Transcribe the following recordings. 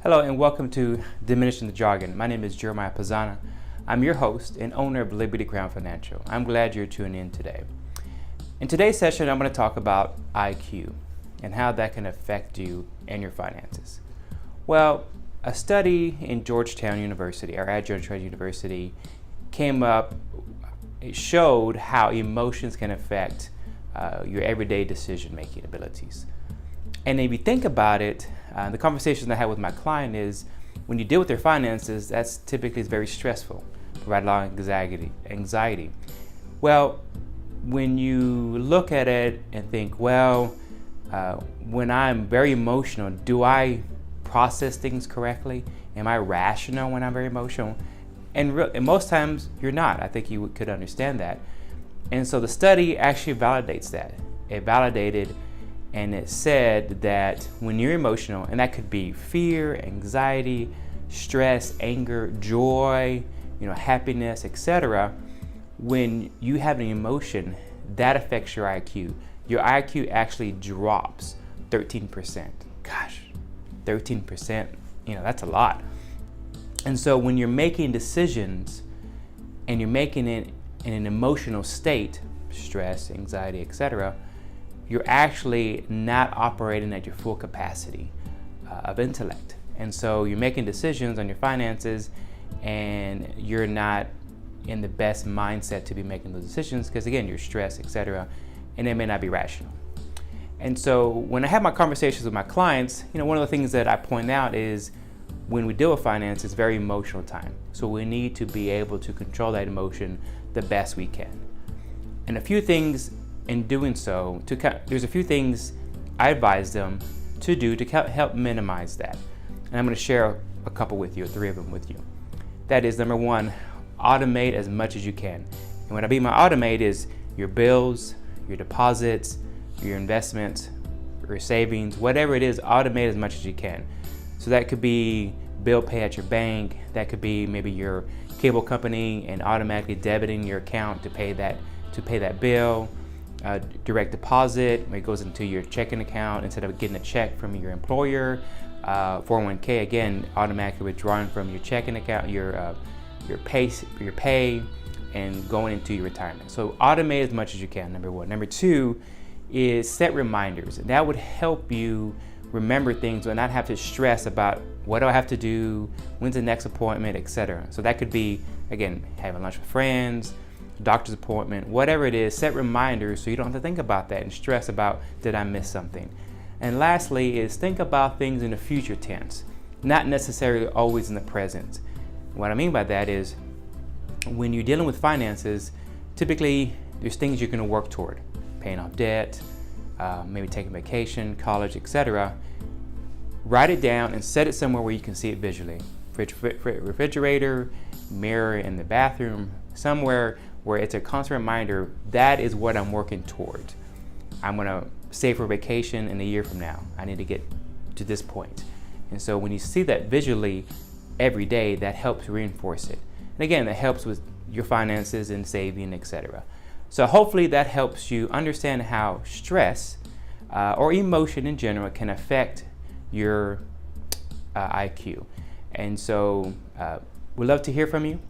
Hello and welcome to Diminishing the Jargon. My name is Jeremiah Pazana. I'm your host and owner of Liberty Crown Financial. I'm glad you're tuning in today. In today's session, I'm going to talk about IQ and how that can affect you and your finances. Well, a study in Georgetown University, or at Georgetown University, came up. It showed how emotions can affect your everyday decision-making abilities. And if you think about it, the conversations I had with my client is when you deal with their finances, that's typically very stressful, provide a lot of anxiety. Well, when you look at it and think, well, when I'm very emotional, do I process things correctly? Am I rational when I'm very emotional? And most times you're not. I think you could understand that. And so the study actually validates that. It validated and it said that when you're emotional, and that could be fear, anxiety, stress, anger, joy, happiness, etc. When you have an emotion, that affects your IQ. Your IQ actually drops 13%. Gosh, 13%, that's a lot. And so when you're making decisions and you're making it in an emotional state, stress, anxiety, etc., you're actually not operating at your full capacity of intellect. And so you're making decisions on your finances and you're not in the best mindset to be making those decisions because, again, you're stressed, etc., and they may not be rational. And so when I have my conversations with my clients, one of the things that I point out is when we deal with finance, it's very emotional time. So we need to be able to control that emotion the best we can. And a few things in doing so, there's a few things I advise them to do to help minimize that. And I'm going to share a couple with you, 3 of them with you. That is, number 1, automate as much as you can. And what I mean by automate is your bills, your deposits, your investments, your savings, whatever it is, automate as much as you can. So that could be bill pay at your bank, that could be maybe your cable company and automatically debiting your account to pay that bill. Direct deposit, where it goes into your checking account instead of getting a check from your employer. 401k, again, automatically withdrawing from your checking account, your pay, and going into your retirement. So automate as much as you can, number 1. Number 2 is set reminders. That would help you remember things and not have to stress about what do I have to do, when's the next appointment, etc. So that could be, again, having lunch with friends, doctor's appointment, whatever it is, set reminders so you don't have to think about that and stress about, did I miss something? And lastly is think about things in the future tense, not necessarily always in the present. What I mean by that is when you're dealing with finances, typically there's things you're going to work toward, paying off debt, maybe taking vacation, college, etc. Write it down and set it somewhere where you can see it visually. Refrigerator, mirror in the bathroom, somewhere where it's a constant reminder, that is what I'm working toward. I'm gonna save for vacation in a year from now. I need to get to this point. And so when you see that visually every day, that helps reinforce it. And again, that helps with your finances and saving, etc. So hopefully that helps you understand how stress or emotion in general can affect your IQ. And so we'd love to hear from you.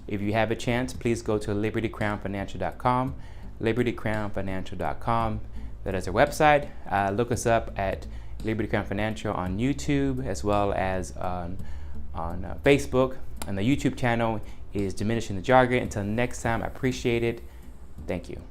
If you have a chance, please go to libertycrownfinancial.com, libertycrownfinancial.com. That is our website. Look us up at Liberty Crown Financial on YouTube as well as on Facebook. And the YouTube channel is Diminishing the Jargon. Until next time, I appreciate it. Thank you.